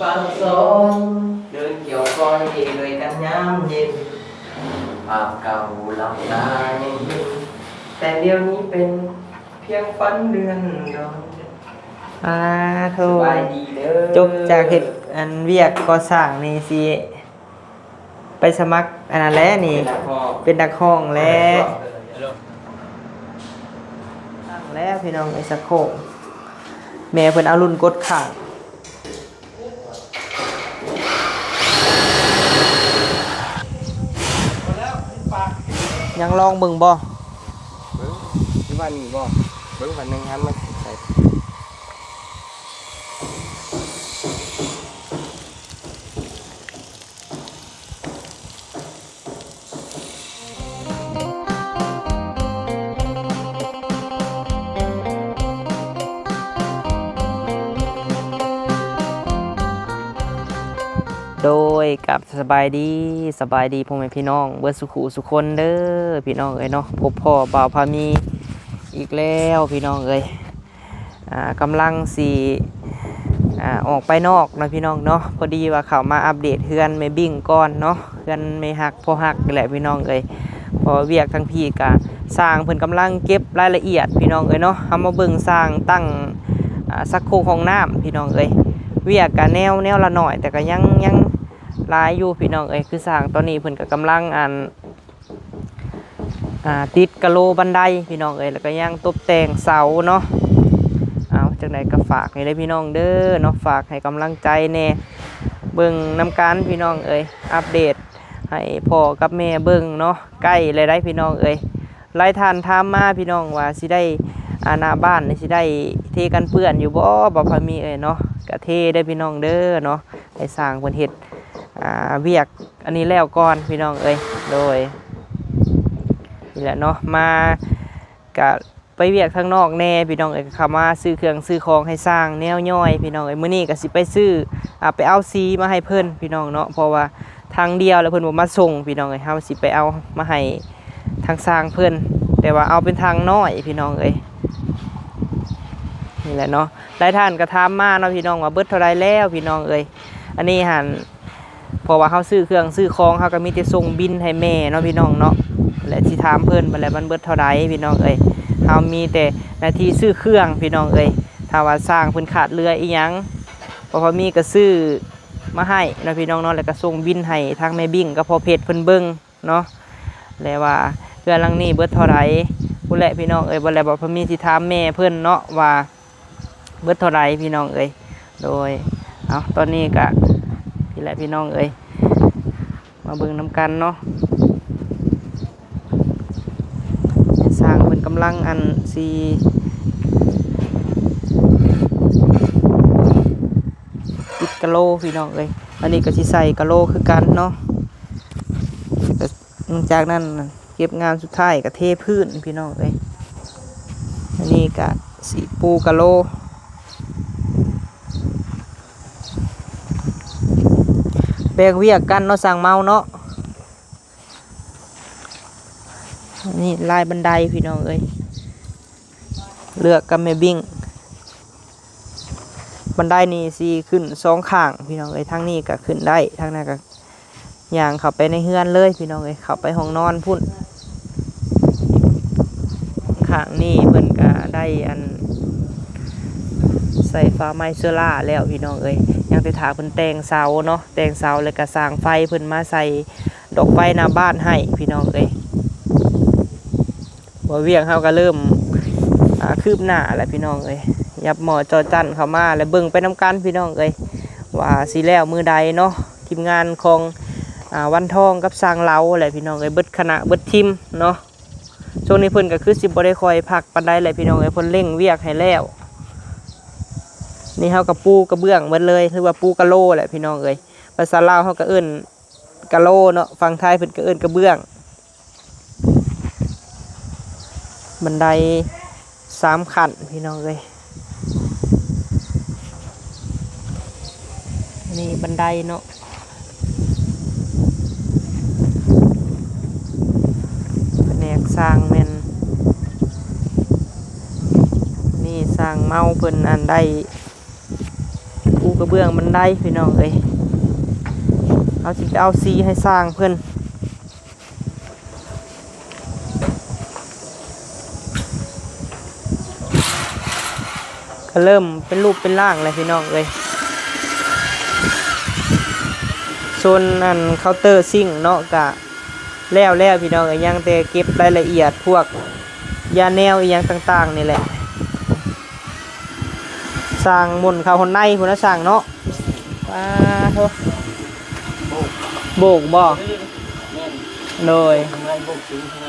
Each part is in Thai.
ฟังสองเดินเกี่ยวก้อยเลยกันย้ำเย็นภาพเก่าหลับตายังเห็นแต่เดี๋ยวนี้เป็นเพียงฝันเดือนร้อนโทสบายดีเด้อจบจากเฮ็ดอันเวียกก่อสร้างนี่สิไปสมัครอันนั้นแหละนี่เป็นนักห้องแล้วตั้งแล้วพี่น้องไอ้สักโคกแม่เพิ่นเอารุ่นกดข้างยังลองเบิ่งบ่ที่ว่านี่บ่เบิ่งวันหนึงหันมาใส่โดยกับสบายดีพ่อแม่พี่น้องเบิดสุขุสุคนเด้อพี่น้องเอ้ยเนาะพบพ่อบ่าวพามีอีกแล้วพี่น้องเอ้ยกำลังสิออกไปนอกนะพี่น้องเนาะพอดีว่าเขามาอัปเดตเฮือนแม่บิ่งก่อนเนาะเฮือนแม่ฮักพ่อฮักนี่แหละพี่น้องเอ้ยพอเวียกทั้งพี่ก็สร้างเพิ่นกำลังเก็บรายละเอียดพี่น้องเอ้ยเนาะเฮามาเบิ่งสร้างตั้งซักโครกห้องน้ำพี่น้องเอ้ยเวียกก็แนวละหน่อยแต่ก็ยังหลายอยู่พี่น้องเอ้ยคือสร้างตอนนี้เพิ่นก็กำลังติดกะโหลบันไดพี่น้องเอ้ยแล้วก็ยังตกแต่งเสาเนาะเอาจังไดก็ฝากให้ได้พี่น้องเด้อเนาะฝากให้กำลังใจแน่เบิ่งนำกันพี่น้องเอ้ยอัปเดตให้พ่อกับแม่เบิ่งเนาะใกล้เลยได้พี่น้องเอ้ยหลายท่านถามมาพี่น้องว่าสิได้หน้าบ้านสิได้เทกันเปื้อนอยู่บ่พอมีเอ้ยเนาะก็เทได้พี่น้องเด้อเนาะให้สร้างเพิ่นเฮ็ดเวียกอันนี้แล้วก่อนพี่น้องเอ้ยโดยนี่แหละเนาะมากับไปเวียกข้างนอกแน่พี่น้องเอ้ยเข้ามาซื้อเครื่องซื้อของให้สร้างแนวย่อยพี่น้องเอ้ยมื้อนี้ก็สิไปซื้อไปเอาซีมาให้เพิ่นพี่น้องเนาะเพราะว่าทางเดียวแล้วเพิ่นบ่มาส่งพี่น้องเอ้ยเฮาสิไปเอามาให้ทางสร้างเพิ่นแต่ว่าเอาเป็นทางน้อยพี่น้องเอ้ยนี่แหละเนาะหลายท่านก็ถามมาเนาะพี่น้องว่าเบิดเท่าไรแล้วพี่น้องเอ้ยอันนี้หันเพราะว่าเขาซื้อเครื่องซื้อของเขาก็มีแต่ส่งบินให้แม่เนาะพี่น้องเนาะและสิถามเพิ่นมาแล้วมันเบิดเท่าไรพี่น้องเอ้ยเขามีแต่หน้าที่ซื้อเครื่องพี่น้องเอ้ยถ้าว่าสร้างเพิ่นขาดเรืออีหยังพอมีก็ซื้อมาให้เนาะพี่น้องเนาะแล้วก็ส่งบินให้ทางแม่บิ่งก็พอเพจเพิ่นเบิ่งเนาะแล้วว่าเรือลังนี้เบิดเท่าไรผู้แหละพี่น้องเอ้ยบ่แล้วบ่พอมีสิถามแม่เพิ่นเนาะว่าเบิดเท่าไรพี่น้องเอ้ยโดยเอาตอนนี้ก็นี่แหละพี่น้องเอ้ยมาเบิ่งนำกันเนาะสร้างเป็นกำลังสีติดกะโหลพี่น้องเอ้ยอันนี้ก็สิใส่กะโหลคือกันเนาะจากนั้นเก็บงานสุดท้ายก็เทพื้นพี่น้องเอ้ยอันนี้ก็สีปูกะโหลแบกเวียกกันเนาะสั่งเมาเนาะนี่ลายบันไดพี่น้องเอ้ยเลือกกับแม่บิ่งบันไดนี่สิขึ้นสองข้างพี่น้องเอ้ยทางนี้ก็ขึ้นได้ทางนั้นก็ย่างเข้าไปในเฮือนเลยพี่น้องเอ้ยเข้าไปห้องนอนพุ่นข้างนี้เพิ่นก็ได้ใส่ฟ้าไม้เซล่าแล้วพี่น้องเอ้ยยังไปถาเพิ่นแต่งเสาเนาะแต่งเสาแล้วก็สร้างไฟเพิ่นมาใส่ดอกไฟหน้าบ้านให้พี่น้องเอ้ยบ่เวียงเฮาก็เริ่มคืบหน้าแล้วพี่น้องเอ้ยยับหมอจอจั่นเข้ามาแล้วเบิ่งไปนำกันพี่น้องเอ้ยว่าสิแล้วมื้อใดเนาะทีมงานของวันทองกับสร้างเล้าแหละพี่น้องเอ้ยเบิดคณะเบิดทีมเนาะช่วงนี้เพิ่นก็คือสิบ่ได้คอยพักปานใดแหละพี่น้องเอ้ยเพิ่นเร่งเวียกให้แล้วนี่เฮากับปูกระเบื้องหมดเลยหรือว่าปูกะโหลแหละพี่น้องเอ้ยภาษาลาวเฮาก็เอิ้นกะโหลเนาะฝั่งไทยเพิ่นก็เอิ้นกระเบื้องบันได3ขั้นพี่น้องเอ้ยนี่บันไดเนาะแผนกสร้างแม่นนี่สร้างเมาเพิ่นได้ปู กระเบื้องบันไดพี่น้องเอ้ยเอาสิไปเอาซีให้สร้างเพิ่นก็เริ่มเป็นรูปเป็นร่างเลยพี่น้องเอ้ยโซนอันเคาน์เตอร์ซิ่งเนาะกะแล้วพี่น้องเอ้ยยังแต่เก็บรายละเอียดพวกยาแนวอีหยังต่างๆนี่แหละสร้างหมุนเข้าคนในพุ่นน่ะสร้างเนาะป้าโธ่โบกบ่โดย ทำไงโบกจริงทำไง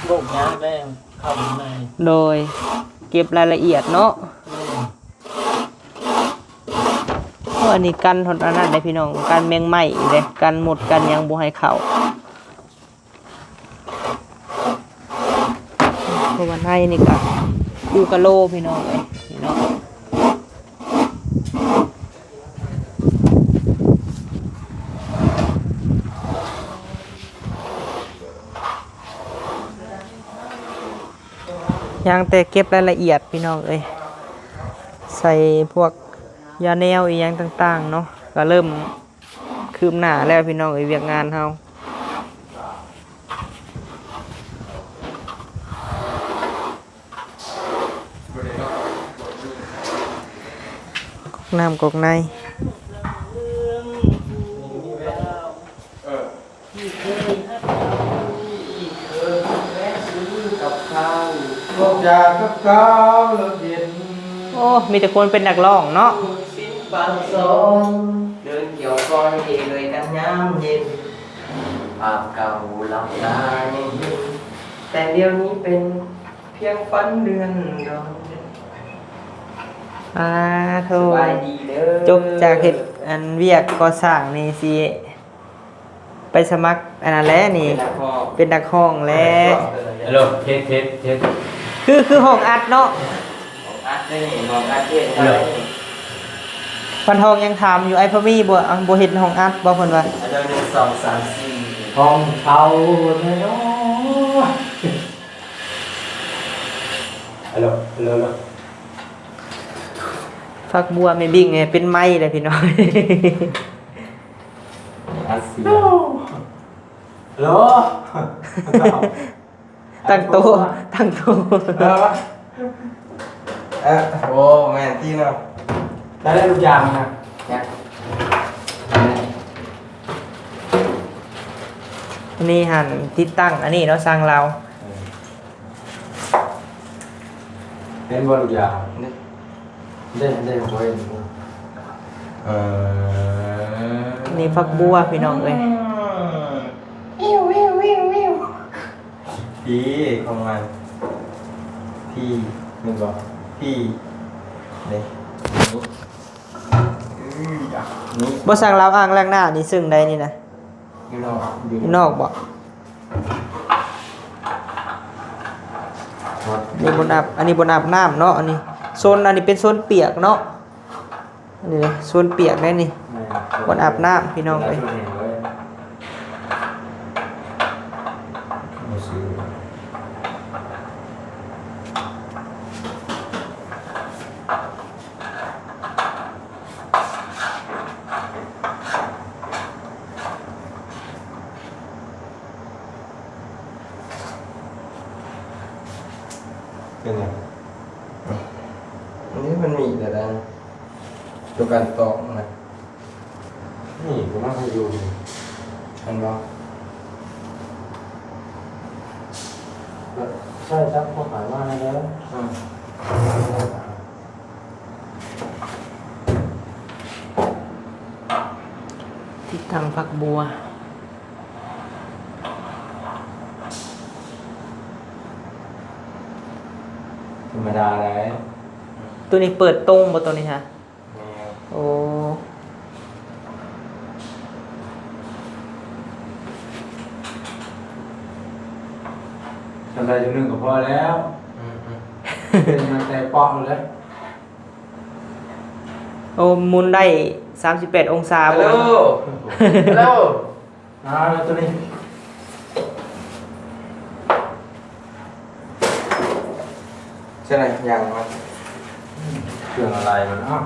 โบกยากแรงเข้าใน โดยเก็บรายละเอียดเนาะอันนี้กันทนอันนั้นได้พี่น้องกันแมงไหม้เลยกันหมดกันยังบ่ให้เข้าเพราะว่าในนี่ก็กูกะโลพี่น้องเอ้ยพี่น้องยังแต่เก็บรายละเอียดพี่น้องเอ้ยใส่พวกยาแนวอีหยังต่างๆเนาะก็เริ่มคืบหน้าแล้วพี่น้องเอ้ยเวียกงานเฮาน้ำกอกใน กับข้าวพวกยากับข้าวแล้วเย็น โอ้มีแต่คนเป็นนักร้องเนาะ สิ้นปานสองเดินเกี่ยวก้อยเลยกันยามเย็นภาพเก่าหลับตายังเห็นแต่เดี๋ยวนี้เป็นเพียงฝันเดือนดอน โธ่ สบายดีเด้อ จบจากเฮ็ดอันเวียกก่อสร้างนี่สิไปสมัครอันนั้นแหละนี่ เป็นนักร้องแล้ว ฮัลโหลเทส คือห้องอัดเนาะ อัดนี่มองอัดเทศ ฮัลโหล พันทองยังถามอยู่ไอ้พ่อมีบ่เฮ็ดห้องอัดบ่เพิ่นว่า อันเดิน1 2 3 4 ห้องเช่าเลยเนาะฮัลโหล ฟักบัวไม่บิ่งไงเป็นไม้เลยพี่น้อง อัดเสีย ฮัลโหล ตั้งโต๊ะตั้งโต๊ะ โอ้แม่นที่เนาะ ได้ทุกอย่างนะ เนี่ย อันนี้หั่นติดตั้งอันนี้เนาะสร้างเรา เป็นบทุกอย่างได้ไว้ อันนี้ฟักบัวพี่น้องเอ้ย พี่ของมันพี่มึงบอกพี่นี่นี่ บ่สร้างเราอ้างแรงหน้านี่ซึ่งใดนี่นะ อยู่นอก อยู่นอกบ่นี่บนอาบอันนี้บนอาบน้ำเนาะอันนี้โซนอันนี้เป็นโซนเปียกเนาะอันนี้เลยโซนเปียกได้นี่บนอาบน้ำพี่น้องเอ้ยเป็นไงอันนี้มันมีแต่ละตัวการตอกนะ นี่ผมว่าเขาอยู่ อันว่า ใช่ครับเขาขายมาแล้ว ที่ทางฟักบัว ธรรมดาเลย ตัวนี้เปิดตรงบ่ตัวนี้ฮะ นี่ โอ้ ทำได้จนหนึ่งก็พอแล้วเป็นมันแต่ปอกเลย โอ้หมุนได้38องศา ฮัล บ่ โหลฮัลโหล แล้วตัวนี้ ใช่ไหมอย่างมัน เครื่องอะไรมันอ้าว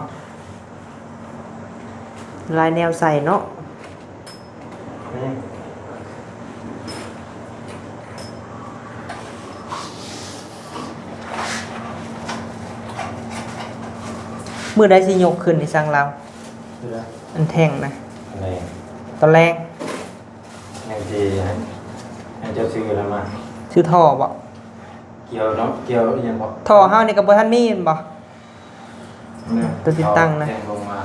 ลายแนวใส่เนาะ นี่ มื้อใดสิยกขึ้นในสั่งเรา คืออะไร อันแท่งนะ อะไร ตอนแรก อย่างที่ให้เจ้าซื้อแล้วมา ชื่อท่อบ่ เกี่ยวเนาะเกี่ยวอหยังบ่ ท่อเฮานี่ก็บ่ทันมีแม่นบ่ เนี่ย ตัวติดตั้งนะ แทงลงมา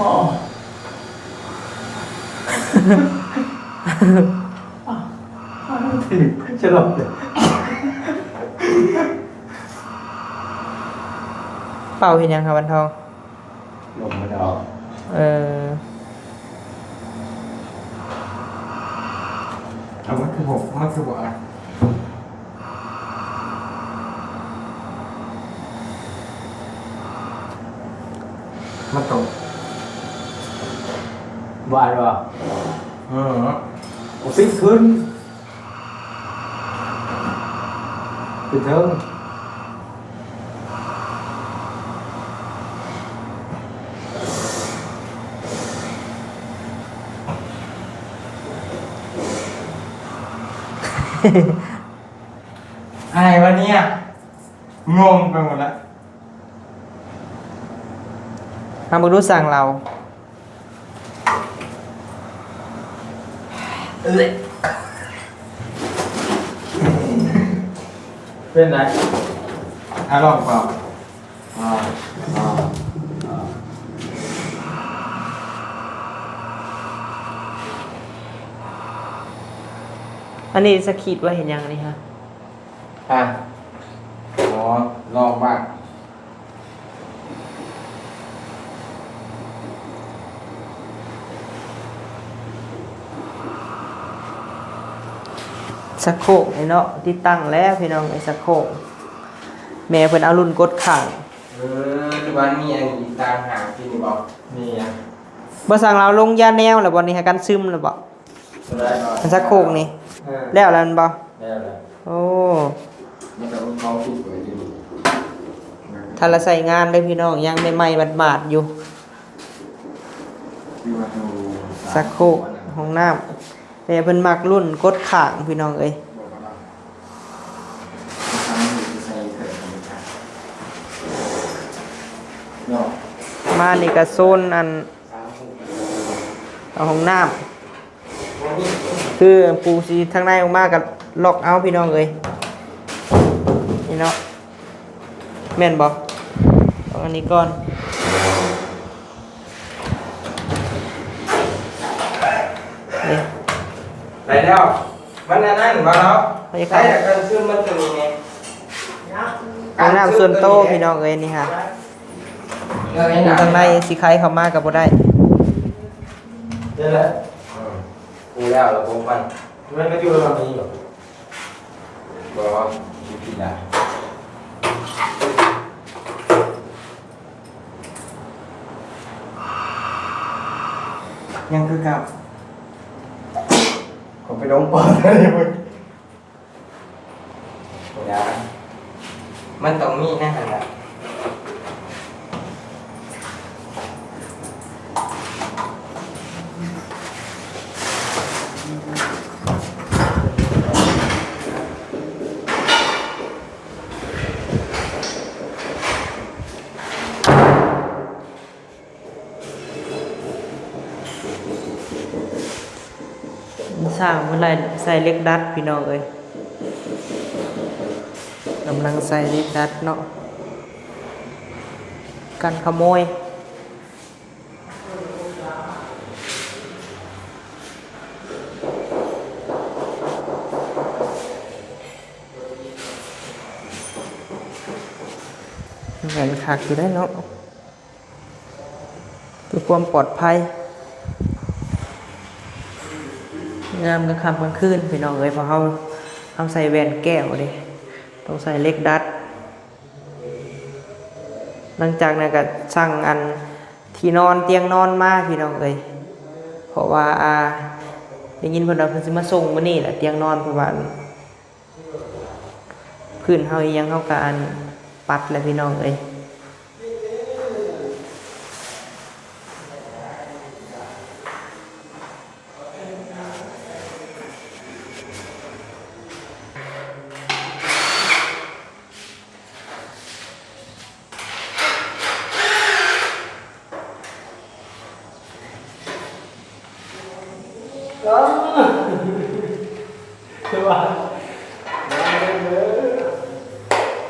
อ๋อฉลบเลย เป่าเห็นยังครับวันทอง ลมมันออก เออ เอามันคือผมมันคือบ่อ่ะมันตกบ่อ่านบ่โอ้ฟิกขึ้นขึ้นเทิง อะไรวะเนี่ยงงไปหมดแล้ว ทำมารู้สั่งเรา เป็นไรลองเปล่าอ่าอ่า อันนี้สะขีดว่าเห็นยังนี่ฮะ อ๋อลองบ้าง สักโคกไอ้เนาะที่ตั้งแล้วพี่น้องไอ้สักโคกแม่เพิ่นเอารุ่นกดข้าง บ้านมีอันนี้ตามหาที่นี่บอก นี่อ่ะ บ่สั่งเราลงยาแนวแล้วบ่นี่ฮะกันซึมแล้วบ่ ได้ก่อน มันสักโคกนี่ เออ แล้วแล้วมันบ่ ได้แล้ว โอ้ มันจะมีเขาถูกเลยอยู่ ถ้าละใส่งานเลยพี่น้องยังใหม่ๆบาดๆอยู่ ที่มาดู สักโคกห้องน้ำแต่เพิ่นมักรุ่นกดข้างพี่น้องเอ้ย บอกว่าเราทำให้ใส่เถิดนะครับเนาะ มานี่ก็โซนอัน สามหก เอาห้องน้ำ วันนี้ คือปูสีทางในออกมากับล็อกเอาท์พี่น้องเอ้ยนี่เนาะแม่นบ่เอาอันนี้ก่อนนี่ ไปแล้วมันนั่นมาแล้วใช้แต่การซึมมันจะมีไง ห้องน้ำส่วนโตวพี่น้องเอ้ยนี่ค่ะ เรื่อง อ นี้ ยู่ นะ ทางในสีไข่เข้ามากับบ่ได้ เดี๋ยวแล้ว กูแล้วเราคงฟัน มันก็อยู่ระหว่างนี้อยู่ บอกว่าผิดละ ยังคือกับ ผมไปลงปอดเลยมึง กูแล้วมันต้องมีแน่นอน สร้างเมื่อไรใส่เหล็กดัดพี่น้องเอ้ยกำลังใส่เหล็กดัดเนาะกันขโมยแหวนขาดอยู่ได้เนาะเพื่อความปลอดภัยงามกลางค่ำกลางคืนพี่น้องเอ้ยเพราะเขาใส่แหวนแก้วเด้ต้องใส่เหล็กดัด หลังจากนั้นก็สั่งอันที่นอนเตียงนอนมาพี่น้องเอ้ยเพราะว่าได้ยินเพิ่นว่าเพิ่นสิมาส่งมื้อนี้แหละเตียงนอนเพราะว่าพื้นเฮาอีหยังเฮาก็อันปัดแหละพี่น้องเอ้ย คือว่า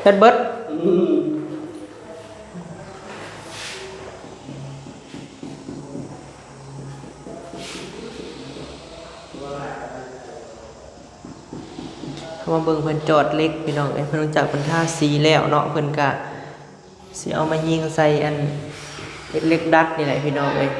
เฮ็ดเบิดเขามาเบิ่งเพิ่นจอดเล็กพี่น้องเอ้ยเพิ่นรู้จักเพิ่นทาสีแล้วเนาะเพิ่นก็สิเอามายิงใส่อันเฮ็ดเล็กดัดนี่แหละพี่น้องเอ้ย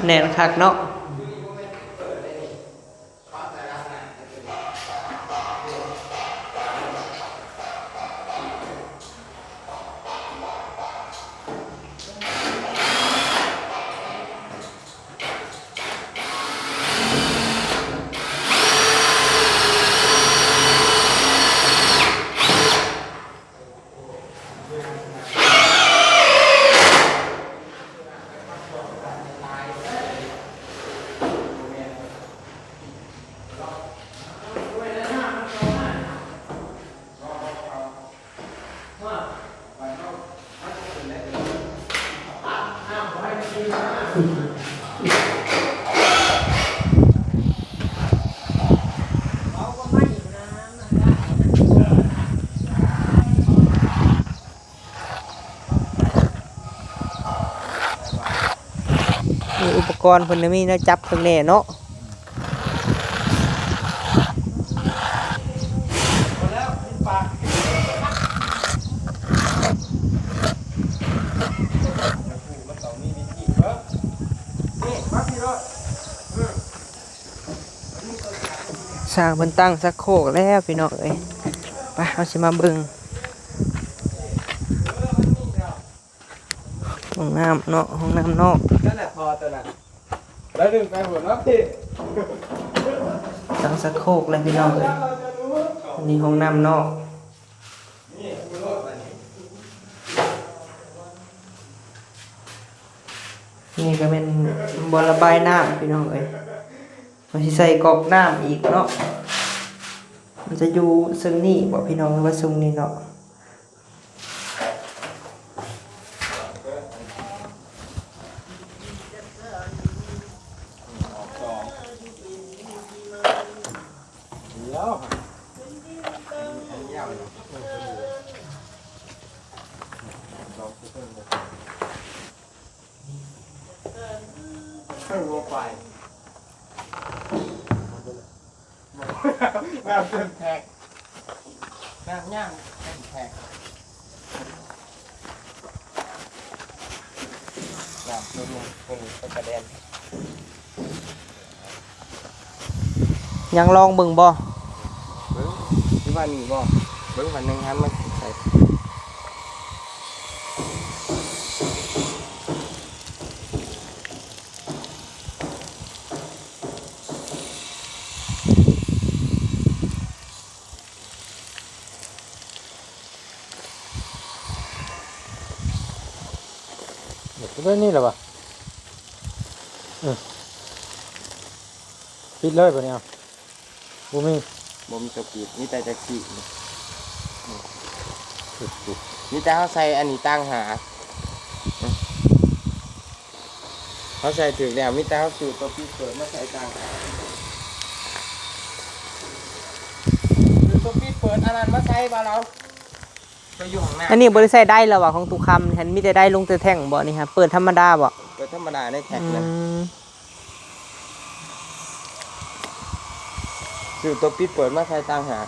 แน่นคักเนาะมีอุปกรณ์เพิ่นมีแนวจับเพิ่นแน่เนาะสร้างเพิ่นตั้งสักโคกแล้วพี่น้องเอ้ยไปเอาสิมาเบิ่งห้องน้ำเนาะห้องน้ำนอก นั่นแหละพอตัวนั้นแล้วดึงไปหัวเนาะพี่ ตั้งสักโคกเลยพี่น้องเอ้ยอันนี้ห้องน้ำนอกนี่ก็เป็นบ่อระบายน้ำพี่น้องเอ้ยมันสิใส่กอกน้ำอีกเนาะมันจะอยู่ซึ่งนี่บ่พี่น้องหรือว่าซึ่งนี่เนาะน้ำเต็มแท็กน้ำย่างเต็มแท็กน้ำลงเป็นกระเด็น ยังลองเบิ่งบ่ เบิ้งที่ว่านี่บ่เบิ้งวันหนึ่งฮันมาใส่ เรื่องนี้เหรอวะปิดเลยปะเนี่ยบูมี บ่มีตัวปิดมีแต่จะขี้มีแต่เขาใส่อันนี้ตั้งหาเขาใส่ถึงแล้วมีแต่เขาสูตรตัวปิดเปิดมาใส่ตั้งหาคือตัวปิดเปิดอันนั้นมาใส่บ่เรา ก็อยู่ข้างหน้า อันนี้บ่ได้ใส่ได้แล้วว่ะของตุกคำฉันมีแต่ได้ลงแต่แท่งบ่นี่ฮะเปิดธรรมดาบ่ เปิดธรรมดาได้แท็ก อื นะ ม สื่อตัวปิดเปิดมาใช้ต่างหาก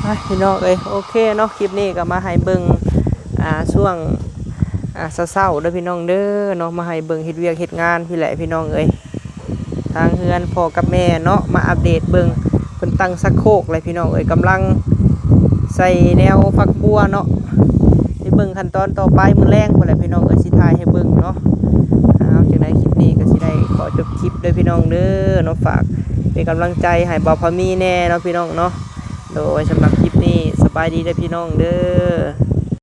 ไปพี่น้องเอ้ยโอเคเนาะคลิปนี้ก็มาให้เบิ่งช่วงเช้าๆเด้อพี่น้องเด้อเนาะมาให้เบิ่งเฮ็ดเวียกเฮ็ดงานพี่แหละพี่น้องเอ้ยทางเฮือนพ่อกับแม่เนาะมาอัปเดตเบิ่งเพิ่นตั้งสักโคกเลยพี่น้องเอ้ยกำลังใส่แนวฟักบัวเนาะไปเบิ่งขั้นตอนต่อไปมื้อแรงพุ่นแหละพี่น้องเอ้ยสิถ่ายให้เบิ่งเนาะเอาจังได๋คลิปนี้ก็สิได้ขอจบคลิปเด้อพี่น้องเด้อเนาะฝากเป็นกำลังใจให้บ่าวพามีแน่เนาะพี่น้องเนาะโดยสำหรับคลิปนี้สบายดีเด้อพี่น้องเด้อ